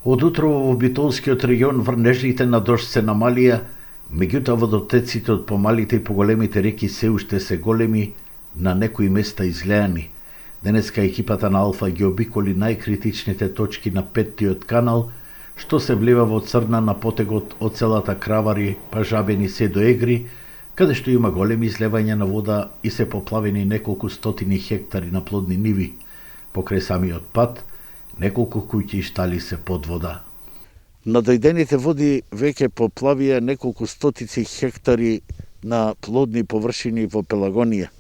Од утрово во Битолскиот регион врнежите на дожд се намалија, меѓутоа водотеците од помалите и поголемите реки се уште се големи, на некои места излеани. Денеска екипата на Алфа ги обиколи најкритичните точки на петтиот канал, што се влива во Црна на потегот од целата Кравари, па Жабени се до Егри, каде што има големи излевања на вода и се поплавени неколку стотини хектари на плодни ниви. Покрај самиот пат, неколку куќи и штали се под вода. Надојдените води веќе поплавија неколку стотици хектари на плодни површини во Пелагонија.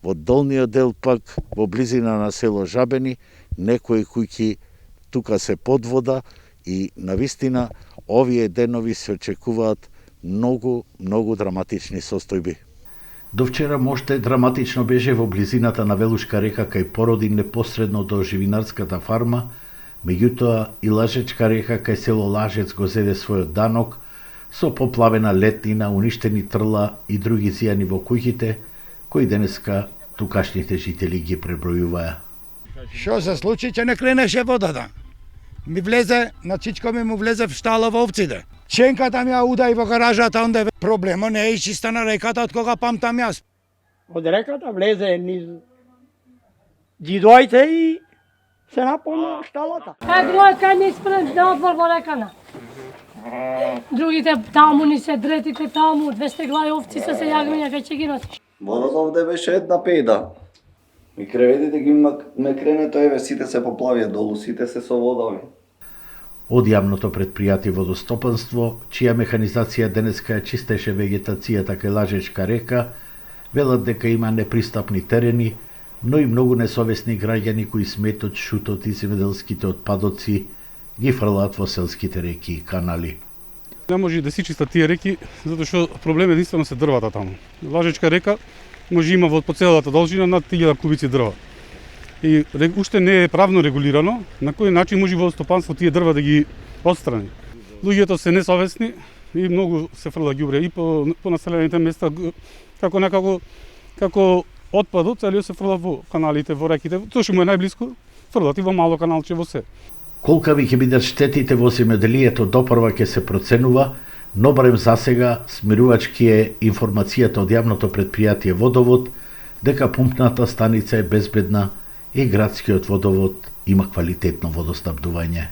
Во долниот дел пак, во близина на село Жабени, некои куќи тука се под вода и навистина овие денови се очекуваат многу драматични состојби. До вчера моште драматично беше во близината на Велушка река кај породи непосредно до живинарската фарма, меѓутоа и Лажечка река кај село Лажец го зеде својот данок, со поплавена летнина, уништени трла и други зијани во куќите, кои денеска тукашните жители ги пребројуваја. Што се случи, че не кренеше водата? Ми влезе, на чичко ми му влезе в штала во овците. Ченката ми ја удај во гаражата, онде проблема не е исчистена реката од кога памтам јас. Од реката влезе низ џидоите и се наполни шталата. Кај не спрем на одвор во рекана. Другите таму ни се дретите таму, 200 глави овци со се јагмиња кај чегинот. Водата овде беше една пејда. И креветите ги ме кренето, еве сите се поплавија долу, сите се со вода. Од јавното предпријатие водостопанство, чија механизација денеска ја чистеше вегетацијата кај Лажечка река, велат дека има непристапни терени, но и многу несовесни граѓани кои сметот, шутот и земјоделските отпадоци ги фрлаат во селските реки и канали. Не може да си чистат тие реки, затоа што проблем единствено се дрвата таму. Лажечка река може има во по целата должина над 1000 кубици дрва. И уште не е правно регулирано на кој начин може водостопанство тие дрва да ги отстрани. Луѓето се несовесни и многу се фрла ѓубре и по населените места како отпадот, целиот се фрла во каналите, во реките, тоа што му е најблиско, фрлат и во мало каналче во се. Колкави ќе бидат штетите во земјоделието допрва ќе се проценува, но барем засега смирувачки е информацијата од јавното предпријатие Водовод дека пумпната станица е безбедна и градскиот водовод има квалитетно водоснабдување.